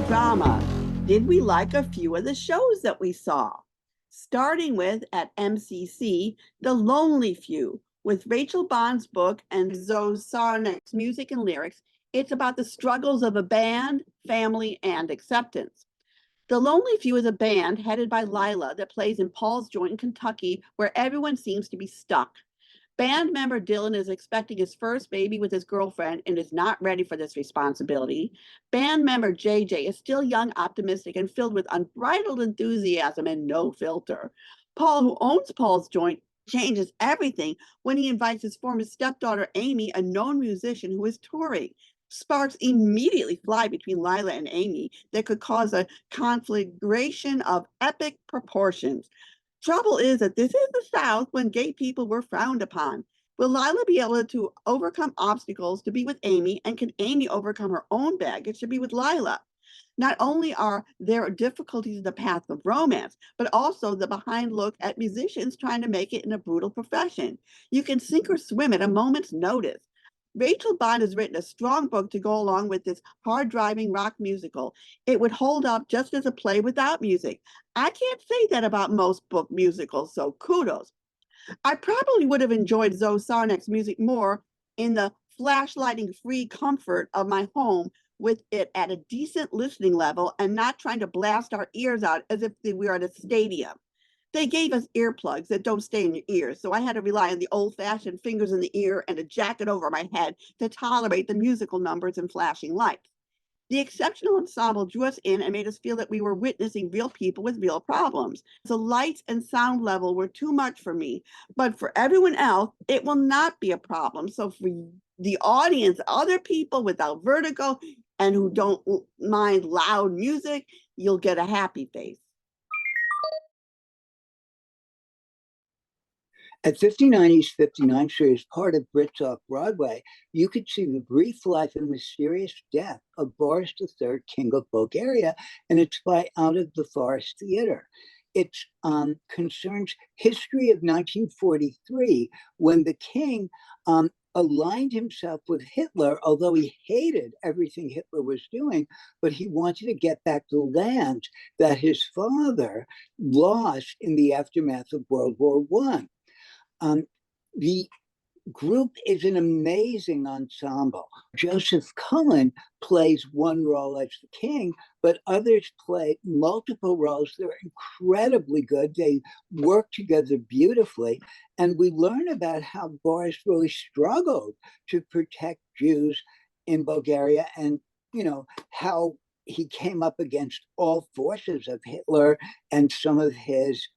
drama. Did we like a few of the shows that we saw? Starting with, at MCC, The Lonely Few, with Rachel Bond's book and Zoe Sarnik's music and lyrics. It's about the struggles of a band, family, and acceptance. The Lonely Few is a band headed by Lila that plays in Paul's Joint in Kentucky, where everyone seems to be stuck. Band member Dylan is expecting his first baby with his girlfriend and is not ready for this responsibility. Band member JJ is still young, optimistic, and filled with unbridled enthusiasm and no filter. Paul, who owns Paul's Joint, changes everything when he invites his former stepdaughter Amy, a known musician who is touring. Sparks immediately fly between Lila and Amy that could cause a conflagration of epic proportions. Trouble is that this is the South when gay people were frowned upon. Will Lila be able to overcome obstacles to be with Amy, and can Amy overcome her own baggage to be with Lila? Not only are there difficulties in the path of romance, but also the behind look at musicians trying to make it in a brutal profession. You can sink or swim at a moment's notice. Rachel Bond has written a strong book to go along with this hard driving rock musical. It would hold up just as a play without music. I can't say that about most book musicals, so kudos. I probably would have enjoyed Zoe Sarnik's music more in the flashlighting free comfort of my home, with it at a decent listening level and not trying to blast our ears out as if we were at a stadium. They gave us earplugs that don't stay in your ears, so I had to rely on the old-fashioned fingers in the ear and a jacket over my head to tolerate the musical numbers and flashing lights. The exceptional ensemble drew us in and made us feel that we were witnessing real people with real problems. The lights and sound level were too much for me, but for everyone else, it will not be a problem. So for the audience, other people without vertigo and who don't mind loud music, you'll get a happy face. At 59 East 59th Street, as part of Brits Off Broadway, you could see the brief life and mysterious death of Boris III, King of Bulgaria, and it's by Out of the Forest Theater. It concerns history of 1943, when the king aligned himself with Hitler, although he hated everything Hitler was doing, but he wanted to get back the land that his father lost in the aftermath of World War I. The group is an amazing ensemble. Joseph Cullen plays one role as the king, but others play multiple roles. They're incredibly good. They work together beautifully. And we learn about how Boris really struggled to protect Jews in Bulgaria, and, how he came up against all forces of Hitler and some of his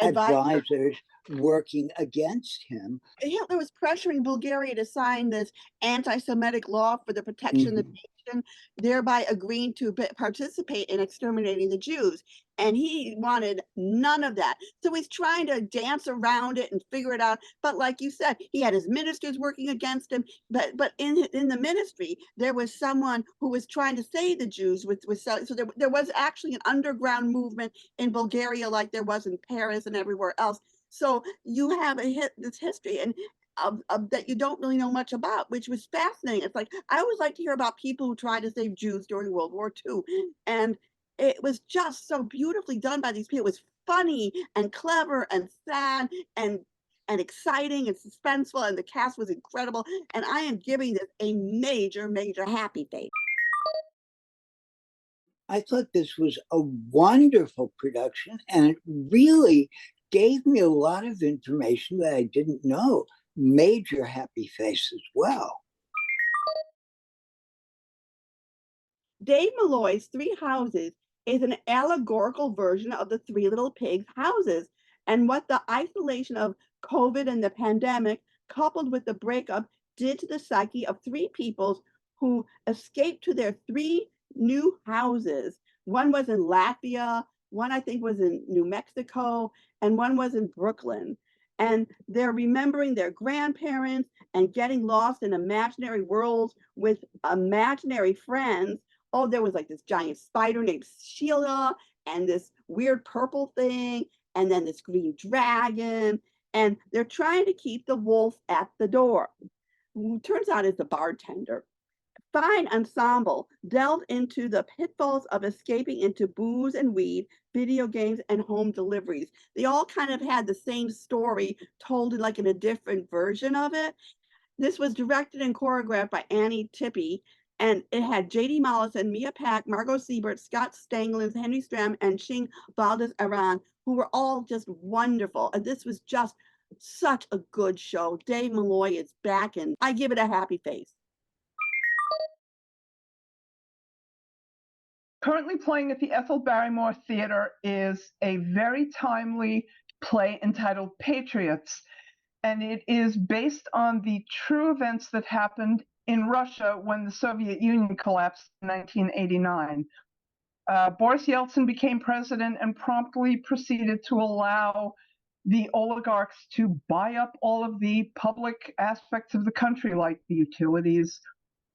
advisors working against him. Hitler was pressuring Bulgaria to sign this anti-Semitic law for the protection of the nation, thereby agreeing to participate in exterminating the Jews. And he wanted none of that. So he's trying to dance around it and figure it out. But like you said, he had his ministers working against him. But in the ministry, there was someone who was trying to save the Jews. So there was actually an underground movement in Bulgaria, like there was in Paris and everywhere else. So you have this history and that you don't really know much about, which was fascinating. It's like, I always like to hear about people who tried to save Jews during World War II. And it was just so beautifully done by these people. It was funny and clever and sad and exciting and suspenseful, and the cast was incredible. And I am giving this a major, major happy face. I thought this was a wonderful production, and it really gave me a lot of information that I didn't know. Major happy face as well. Dave Malloy's Three Houses is an allegorical version of the Three Little Pigs houses, and what the isolation of COVID and the pandemic, coupled with the breakup, did to the psyche of three peoples who escaped to their three new houses. One was in Latvia, one I think was in New Mexico, and one was in Brooklyn. And they're remembering their grandparents and getting lost in imaginary worlds with imaginary friends. Oh, there was like this giant spider named Sheila, and this weird purple thing, and then this green dragon. And they're trying to keep the wolf at the door, who turns out is the bartender. Fine ensemble delved into the pitfalls of escaping into booze and weed, video games, and home deliveries. They all kind of had the same story told in like in a different version of it. This was directed and choreographed by Annie Tippy, and it had J.D. Mollison, Mia Pack, Margot Siebert, Scott Stanglins, Henry Stram, and Ching Valdez Aran, who were all just wonderful. And this was just such a good show. Dave Malloy is back, and I give it a happy face. Currently playing at the Ethel Barrymore Theater is a very timely play entitled Patriots, and it is based on the true events that happened in Russia when the Soviet Union collapsed in 1989. Boris Yeltsin became president and promptly proceeded to allow the oligarchs to buy up all of the public aspects of the country, like the utilities,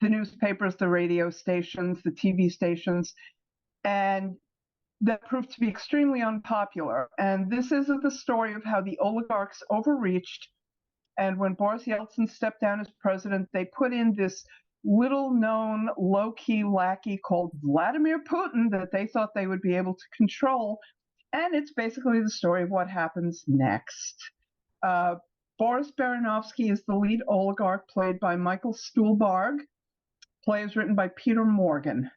the newspapers, the radio stations, the TV stations, and that proved to be extremely unpopular. And this is the story of how the oligarchs overreached, and when Boris Yeltsin stepped down as president, they put in this little-known, low-key lackey called Vladimir Putin that they thought they would be able to control, and it's basically the story of what happens next. Boris Baranovsky is the lead oligarch, played by Michael Stuhlbarg. Play is written by Peter Morgan.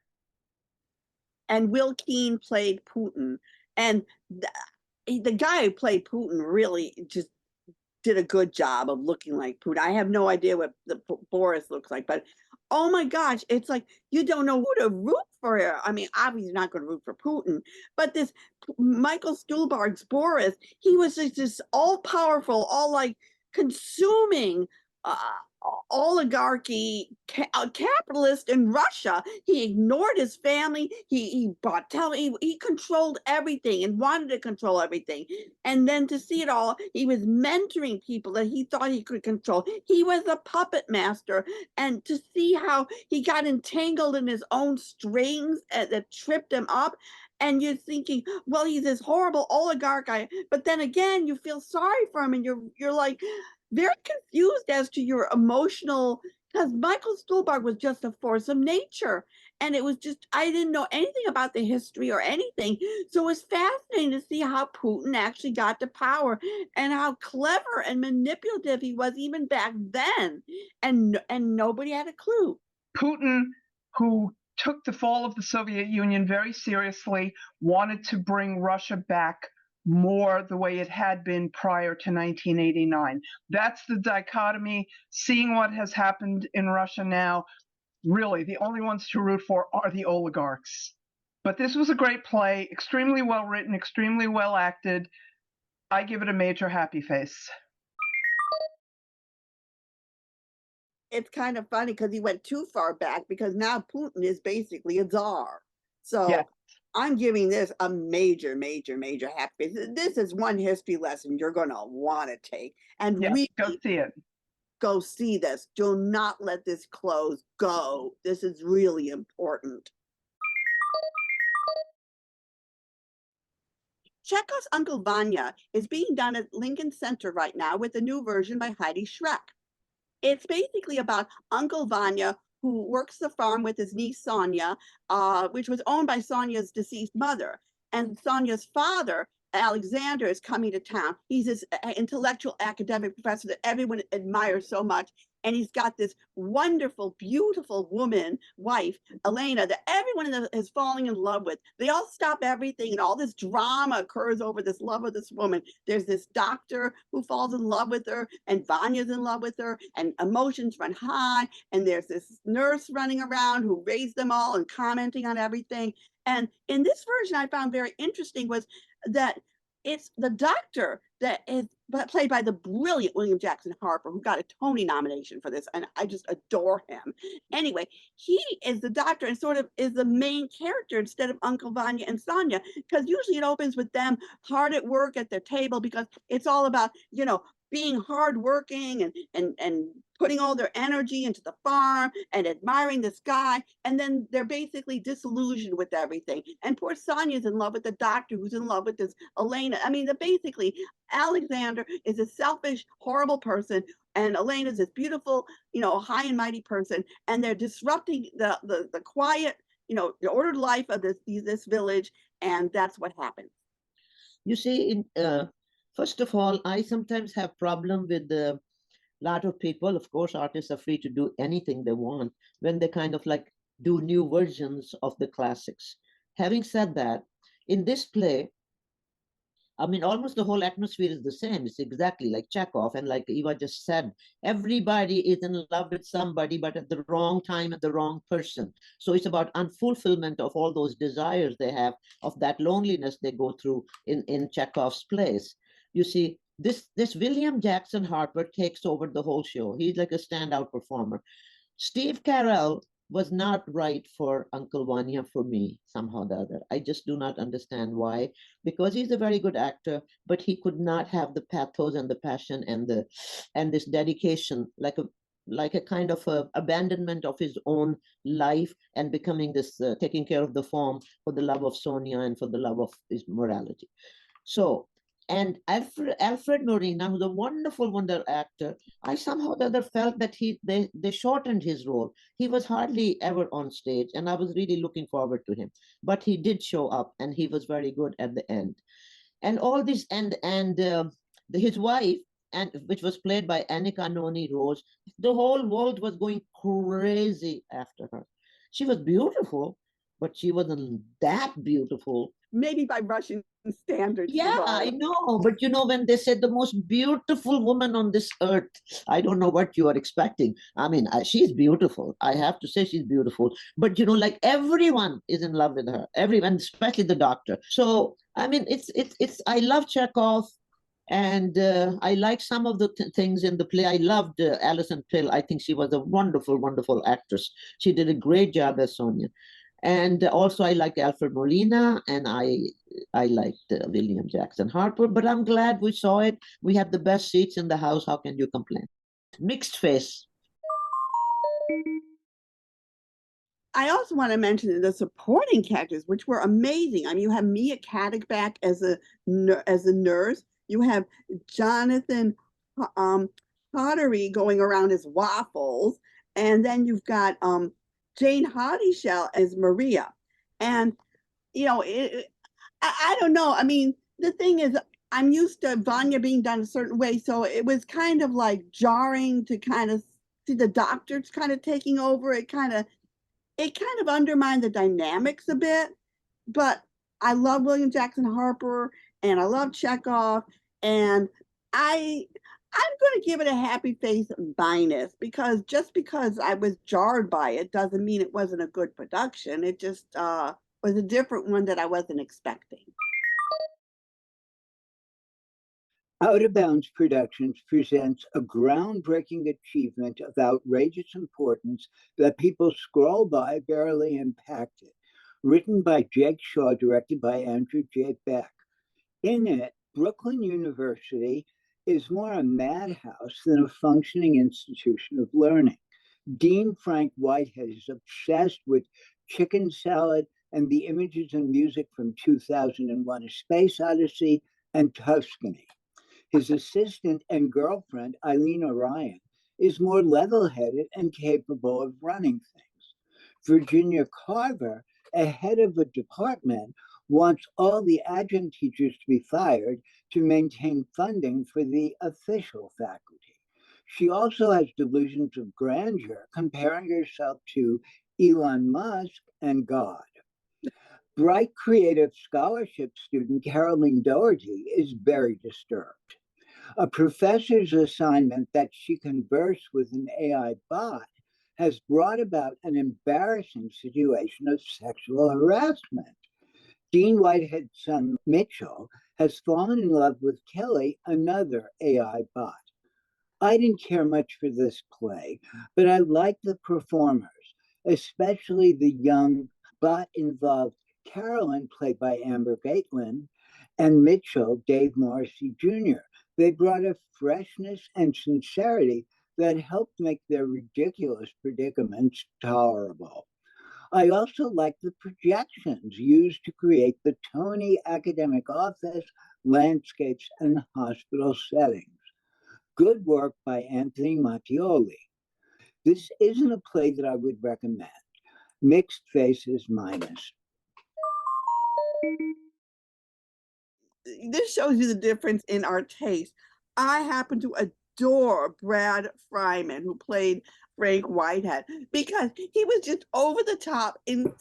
And Will Keane played Putin. And the guy who played Putin really just did a good job of looking like Putin. I have no idea what the Boris looks like, but oh my gosh, it's like you don't know who to root for here. I mean, obviously not going to root for Putin, but this Michael Stuhlbarg's Boris, he was just this all-powerful, all like consuming oligarchy capitalist in Russia. He ignored his family. He bought he controlled everything and wanted to control everything. And then to see it all, he was mentoring people that he thought he could control. He was a puppet master. And to see how he got entangled in his own strings that tripped him up. And you're thinking, well, he's this horrible oligarch guy. But then again, you feel sorry for him, and you're like very confused as to your emotional, because Michael Stuhlbarg was just a force of nature. And it was just, I didn't know anything about the history or anything. So it was fascinating to see how Putin actually got to power and how clever and manipulative he was even back then. And nobody had a clue. Putin, who took the fall of the Soviet Union very seriously, wanted to bring Russia back more the way it had been prior to 1989. That's the dichotomy. Seeing what has happened in Russia now, really, the only ones to root for are the oligarchs. But this was a great play, extremely well written, extremely well acted. I give it a major happy face. It's kind of funny because he went too far back, because now Putin is basically a czar. So yeah. I'm giving this a major, major, major happy. This is one history lesson you're going to want to take. And really go see it. Go see this. Do not let this close. Go. This is really important. Chekhov's Uncle Vanya is being done at Lincoln Center right now with a new version by Heidi Schreck. It's basically about Uncle Vanya, who works the farm with his niece Sonia, which was owned by Sonia's deceased mother. And Sonia's father, Alexander, is coming to town. He's this intellectual academic professor that everyone admires so much. And he's got this wonderful, beautiful woman, wife, Elena, that everyone is falling in love with. They all stop everything, and all this drama occurs over this love of this woman. There's this doctor who falls in love with her, and Vanya's in love with her, and emotions run high. And there's this nurse running around who raised them all and commenting on everything. And in this version, I found very interesting was that it's the doctor that is played by the brilliant William Jackson Harper, who got a Tony nomination for this, and I just adore him. Anyway, he is the doctor and sort of is the main character instead of Uncle Vanya and Sonia, because usually it opens with them hard at work at their table, because it's all about, being hardworking and putting all their energy into the farm and admiring the sky, and then they're basically disillusioned with everything. And poor Sonya's in love with the doctor, who's in love with this Elena. I mean, basically, Alexander is a selfish, horrible person, and Elena's this beautiful, high and mighty person, and they're disrupting the quiet, the ordered life of this village, and that's what happens. You see, first of all, I sometimes have problem with a lot of people. Of course, artists are free to do anything they want when they kind of like do new versions of the classics. Having said that, in this play, I mean, almost the whole atmosphere is the same. It's exactly like Chekhov. And like Eva just said, everybody is in love with somebody, but at the wrong time, at the wrong person. So it's about unfulfillment of all those desires they have, of that loneliness they go through in Chekhov's plays. You see, this William Jackson Harper takes over the whole show. He's like a standout performer. Steve Carell was not right for Uncle Vanya for me, somehow or the other. I just do not understand why, because he's a very good actor, but he could not have the pathos and the passion and this dedication, like a kind of abandonment of his own life and becoming this, taking care of the form for the love of Sonia and for the love of his morality. So, and Alfred Norina, who's a wonderful actor, I somehow or the other felt that they shortened his role. He was hardly ever on stage, and I was really looking forward to him. But he did show up, and he was very good at the end. And all this, his wife, and which was played by Annika Noni Rose, the whole world was going crazy after her. She was beautiful, but she wasn't that beautiful. Maybe by Russian standards. Yeah, I know. But when they said the most beautiful woman on this earth, I don't know what you are expecting. I mean, she's beautiful. I have to say she's beautiful. But, like everyone is in love with her, everyone, especially the doctor. So, I mean, I love Chekhov. And I like some of the things in the play. I loved Alison Pill. I think she was a wonderful, wonderful actress. She did a great job as Sonia. And also I like Alfred Molina, and I liked William Jackson Harper, but I'm glad we saw it. We had the best seats in the house. How can you complain? Mixed face. I also want to mention the supporting characters, which were amazing. I mean, you have Mia Caddick back as a nurse. You have Jonathan Pottery going around as Waffles, and then you've got Jane Hoddyshaw as Maria. And, I don't know. I mean, the thing is, I'm used to Vanya being done a certain way. So it was kind of like jarring to kind of see the doctors kind of taking over. It kind of undermined the dynamics a bit. But I love William Jackson Harper, and I love Chekhov. And I'm going to give it a happy face minus, because just because I was jarred by it doesn't mean it wasn't a good production. It just was a different one that I wasn't expecting. Out of Bounds Productions presents a groundbreaking achievement of outrageous importance that people scroll by, barely impacted. Written by Jake Shaw, directed by Andrew J. Beck. In it, Brooklyn University is more a madhouse than a functioning institution of learning. Dean Frank Whitehead is obsessed with chicken salad and the images and music from 2001: A Space Odyssey and Tuscany. His assistant and girlfriend, Eileen Orion, is more level-headed and capable of running things. Virginia Carver, a head of a department, wants all the adjunct teachers to be fired to maintain funding for the official faculty. She also has delusions of grandeur, comparing herself to Elon Musk and God. Bright creative scholarship student Caroline Doherty is very disturbed. A professor's assignment that she converse with an AI bot has brought about an embarrassing situation of sexual harassment. Dean Whitehead's son, Mitchell, has fallen in love with Kelly, another AI bot. I didn't care much for this play, but I liked the performers, especially the young bot-involved Carolyn, played by Amber Gatelin, and Mitchell, Dave Morrissey Jr., They brought a freshness and sincerity that helped make their ridiculous predicaments tolerable. I also like the projections used to create the Tony academic office, landscapes, and hospital settings. Good work by Anthony Mattioli. This isn't a play that I would recommend. Mixed faces minus. This shows you the difference in our taste. I happen to adore Brad Fryman, who played Frank Whitehead, because he was just over the top, insane.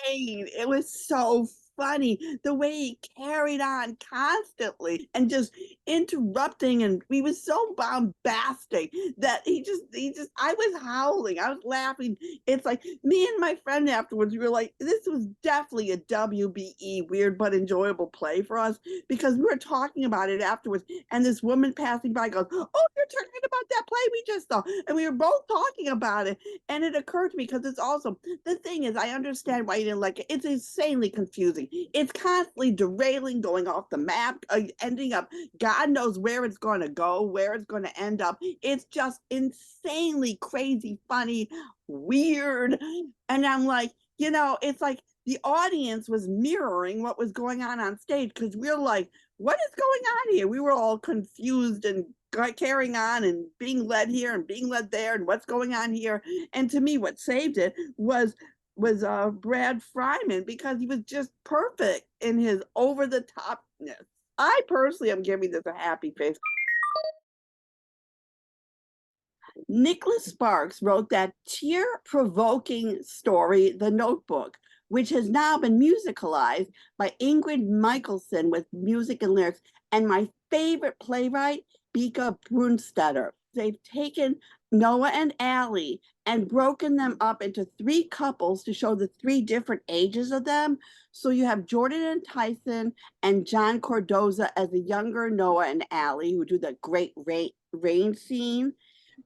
It was so funny the way he carried on constantly and just interrupting, and he was so bombastic that I was howling, I was laughing. It's like me and my friend afterwards, we were like, this was definitely a WBE weird but enjoyable play for us, because we were talking about it afterwards, and this woman passing by goes, oh, you're talking about that play we just saw, and we were both talking about it, and it occurred to me, because it's awesome. The thing is, I understand why you didn't like it. It's insanely confusing. It's constantly derailing, going off the map, ending up, God knows where it's going to go, where it's going to end up. It's just insanely crazy, funny, weird. And I'm like, it's like the audience was mirroring what was going on stage, because we're like, what is going on here? We were all confused and carrying on and being led here and being led there, and what's going on here. And to me, what saved it was Brad Fryman, because he was just perfect in his over the topness. I personally am giving this a happy face. Nicholas Sparks wrote that tear-provoking story, The Notebook, which has now been musicalized by Ingrid Michaelson with music and lyrics, and my favorite playwright, Bika Brunstetter. They've taken Noah and Allie and broken them up into 3 couples to show the 3 different ages of them. So you have Jordan and Tyson and John Cordoza as the younger Noah and Allie, who do the great rain scene.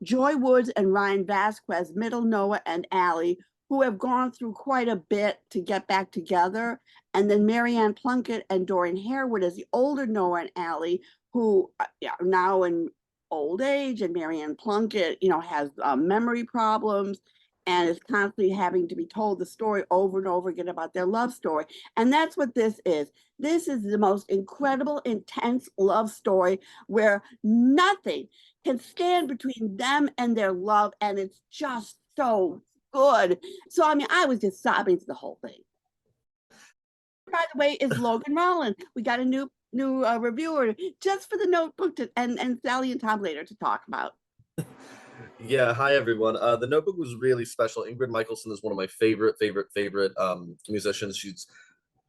Joy Woods and Ryan Vasquez, middle Noah and Allie, who have gone through quite a bit to get back together. And then Marianne Plunkett and Dorian Harewood as the older Noah and Allie, who are now in old age, and Marianne Plunkett, has memory problems and is constantly having to be told the story over and over again about their love story. And that's what this is. This is the most incredible, intense love story where nothing can stand between them and their love. And it's just so good. So, I was just sobbing to the whole thing. By the way, is Logan Rollins. We got a new reviewer just for The Notebook and Sally and Tom later to talk about. Yeah, hi everyone. The Notebook was really special. Ingrid Michaelson is one of my favorite musicians.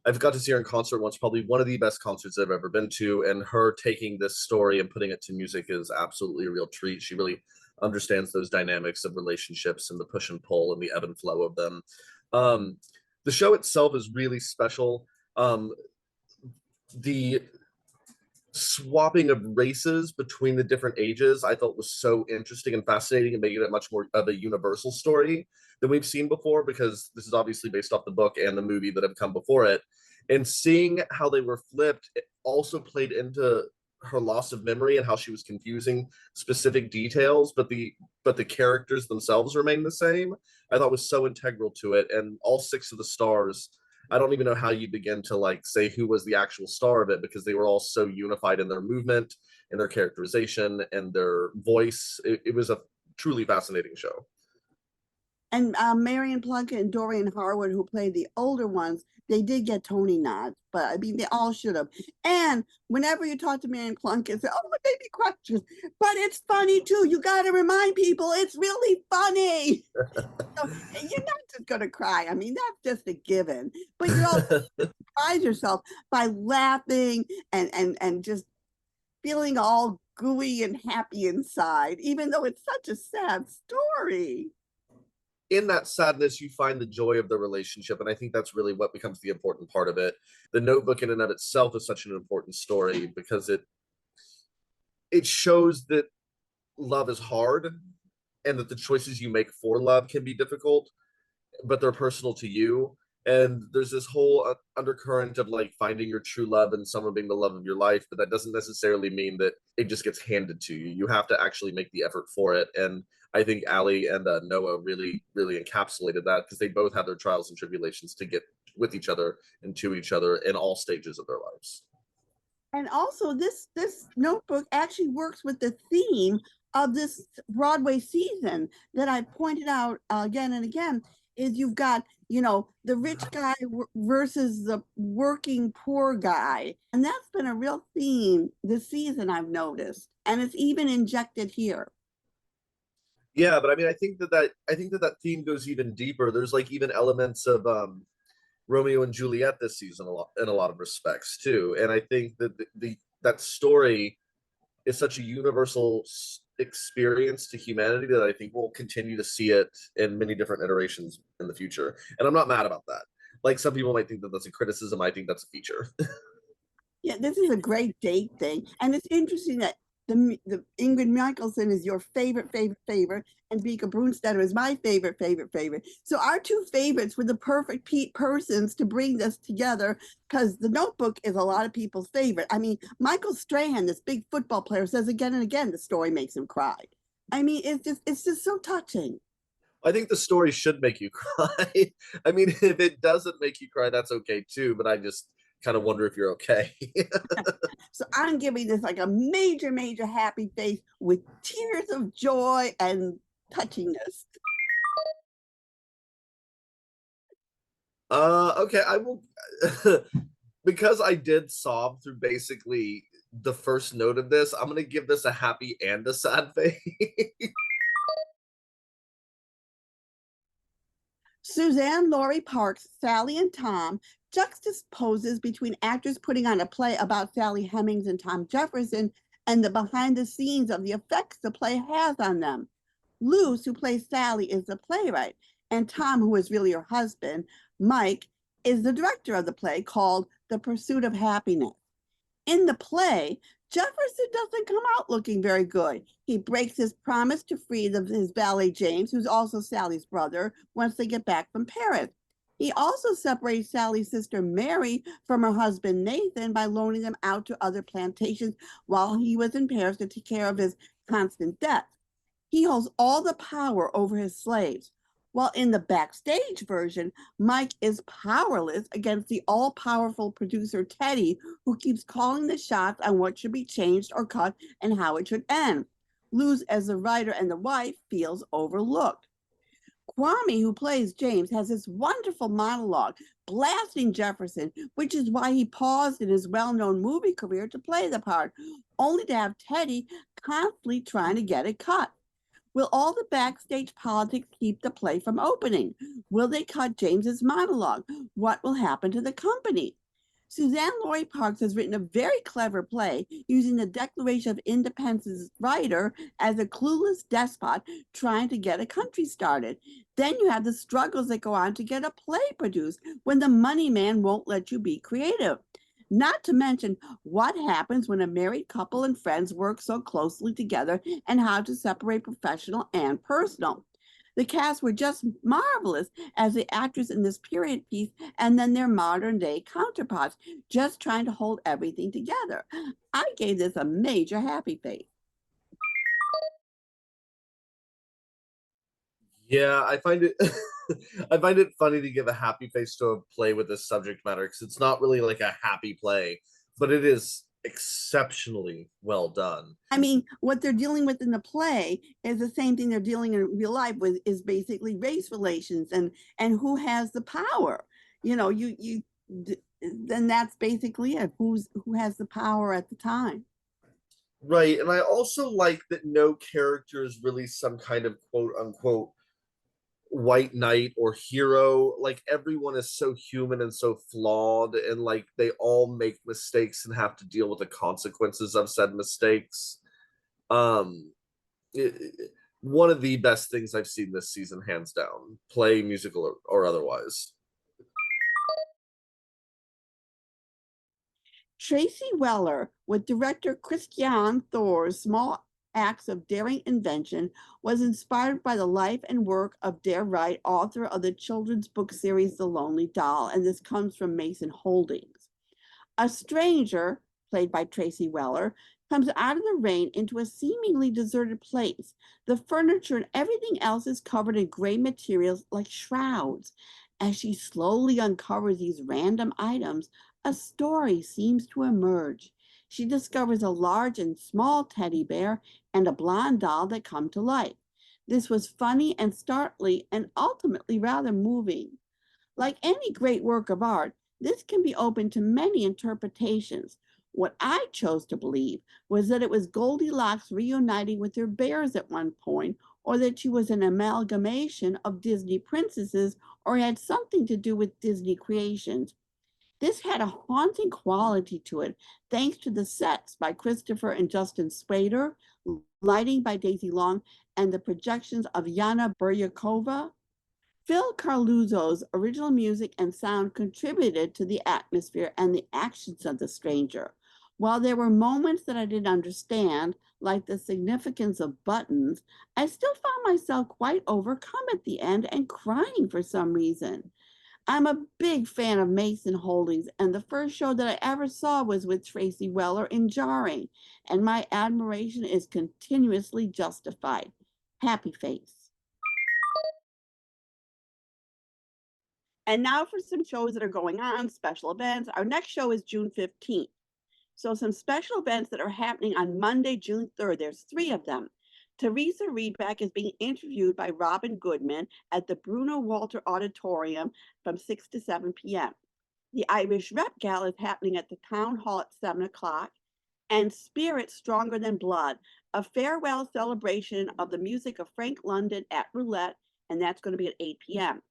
I've got to see her in concert once, probably one of the best concerts I've ever been to, and her taking this story and putting it to music is absolutely a real treat. She really understands those dynamics of relationships and the push and pull and the ebb and flow of them. The show itself is really special. The swapping of races between the different ages I thought was so interesting and fascinating, and making it much more of a universal story than we've seen before, because this is obviously based off the book and the movie that have come before it. And seeing how they were flipped, it also played into her loss of memory and how she was confusing specific details, but the characters themselves remain the same. I thought was so integral to it. And all 6 of the stars, I don't even know how you begin to say who was the actual star of it, because they were all so unified in their movement and their characterization and their voice. It was a truly fascinating show. And Marianne Plunkett and Dorian Harwood, who played the older ones, they did get Tony nods, but they all should have. And whenever you talk to Marianne Plunkett, say, oh, it made me question, but it's funny too. You got to remind people it's really funny. So, you're not just going to cry. That's just a given. But you also surprise yourself by laughing and just feeling all gooey and happy inside, even though it's such a sad story. In that sadness, you find the joy of the relationship, and I think that's really what becomes the important part of it. The Notebook in and of itself is such an important story, because it shows that love is hard, and that the choices you make for love can be difficult, but they're personal to you. And there's this whole undercurrent of like finding your true love and someone being the love of your life, but that doesn't necessarily mean that it just gets handed to you. You have to actually make the effort for it. And I think Ali and Noah really, really encapsulated that, because they both have their trials and tribulations to get with each other and to each other in all stages of their lives. And also, this notebook actually works with the theme of this Broadway season that I pointed out again and again. Is you've got, you know, the rich guy versus the working poor guy, and that's been a real theme this season, I've noticed, and it's even injected here. Yeah, but I mean, I think that theme goes even deeper. There's like even elements of Romeo and Juliet this season in a lot of respects too. And I think that that story is such a universal experience to humanity that I think we'll continue to see it in many different iterations in the future. And I'm not mad about that. Like some people might think that that's a criticism. I think that's a feature. Yeah, this is a great date thing. And it's interesting that the Ingrid Michaelson is your favorite, and Vika Brunstetter is my favorite. So our two favorites were the perfect persons to bring this together, because The Notebook is a lot of people's favorite. I mean, Michael Strahan, this big football player, says again and again the story makes him cry. I mean, it's just so touching. I think the story should make you cry. I mean, if it doesn't make you cry, that's okay too. But I just kind of wonder if you're okay. So I'm giving this like a major, major happy face with tears of joy and touchiness. Okay, I will because I did sob through basically the first note of this, I'm gonna give this a happy and a sad face. Suzanne Laurie Parks, Sally and Tom juxtaposes between actors putting on a play about Sally Hemings and Tom Jefferson and the behind the scenes of the effects the play has on them. Luce, who plays Sally, is the playwright, and Tom, who is really her husband, Mike, is the director of the play called The Pursuit of Happiness. In the play, Jefferson doesn't come out looking very good. He breaks his promise to free his valet James, who's also Sally's brother, once they get back from Paris. He also separates Sally's sister Mary from her husband Nathan by loaning them out to other plantations while he was in Paris to take care of his constant debts. He holds all the power over his slaves. While in the backstage version, Mike is powerless against the all powerful producer Teddy, who keeps calling the shots on what should be changed or cut and how it should end. Luz, as the writer and the wife, feels overlooked. Kwame, who plays James, has this wonderful monologue blasting Jefferson, which is why he paused in his well known movie career to play the part, only to have Teddy constantly trying to get it cut. Will all the backstage politics keep the play from opening? Will they cut James's monologue? What will happen to the company? Suzanne Laurie Parks has written a very clever play using the Declaration of Independence writer as a clueless despot trying to get a country started. Then you have the struggles that go on to get a play produced when the money man won't let you be creative. Not to mention what happens when a married couple and friends work so closely together and how to separate professional and personal. The cast were just marvelous as the actors in this period piece and then their modern day counterparts, just trying to hold everything together. I gave this a major happy face. Yeah, I find it I find it funny to give a happy face to a play with this subject matter, because it's not really like a happy play, but it is exceptionally well done. I mean, what they're dealing with in the play is the same thing they're dealing in real life with, is basically race relations and who has the power. You know, then that's basically it. Who has the power at the time. Right, and I also like that no character is really some kind of quote unquote white knight or hero. Like everyone is so human and so flawed, and like they all make mistakes and have to deal with the consequences of said mistakes. um One of the best things I've seen this season, hands down, play, musical or otherwise. Tracy Weller, with director Christian Thor's small acts of daring invention was inspired by the life and work of Dare Wright, author of the children's book series The Lonely Doll, and this comes from Mason Holdings. A stranger, played by Tracy Weller, comes out of the rain into a seemingly deserted place. The furniture and everything else is covered in gray materials like shrouds. As she slowly uncovers these random items, a story seems to emerge. She discovers a large and small teddy bear and a blonde doll that come to life. This was funny and startling and ultimately rather moving. Like any great work of art, this can be open to many interpretations. What I chose to believe was that it was Goldilocks reuniting with her bears at one point, or that she was an amalgamation of Disney princesses or had something to do with Disney creations. This had a haunting quality to it, thanks to the sets by Christopher and Justin Spader, lighting by Daisy Long, and the projections of Yana Buryakova. Phil Carluzzo's original music and sound contributed to the atmosphere and the actions of the stranger. While there were moments that I didn't understand, like the significance of buttons, I still found myself quite overcome at the end and crying for some reason. I'm a big fan of Mason Holdings, and the first show that I ever saw was with Tracy Weller in Jarring, and my admiration is continuously justified. Happy face. And now for some shows that are going on, special events. Our next show is June 15th. So some special events that are happening on Monday, June 3rd. There's 3 of them. Theresa Rebeck is being interviewed by Robyn Goodman at the Bruno Walter Auditorium from 6 to 7 p.m. The Irish Rep Gala is happening at the Town Hall at 7 o'clock. And Spirit Stronger Than Blood, a farewell celebration of the music of Frank London at Roulette, and that's going to be at 8 p.m.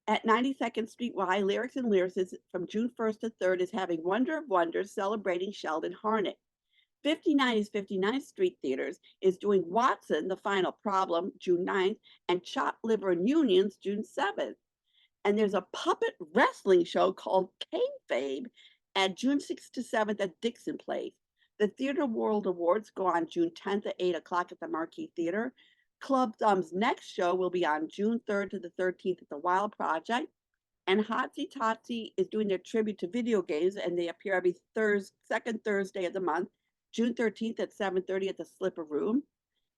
At 92nd Street Y, Lyrics and Lyricists from June 1st to 3rd is having Wonder of Wonders celebrating Sheldon Harnick. 59 is 59th Street Theaters is doing Watson, The Final Problem, June 9th, and Chopped Liver and Unions, June 7th. And there's a puppet wrestling show called Kayfabe at June 6th to 7th at Dixon Place. The Theater World Awards go on June 10th at 8 o'clock at the Marquee Theater. Club Thumb's next show will be on June 3rd to the 13th at the Wild Project. And Hotsy-Totsy is doing their tribute to video games, and they appear every second Thursday of the month, June 13th at 7:30 at the Slipper Room.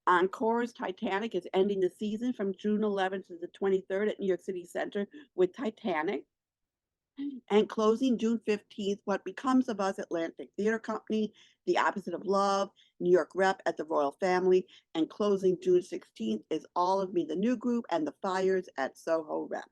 Encore's Titanic is ending the season from June 11th to the 23rd at New York City Center with Titanic. And closing June 15th, What Becomes of Us Atlantic Theater Company, The Opposite of Love, New York Rep at the Royal Family. And closing June 16th is All of Me, the New Group, and The Fires at Soho Rep.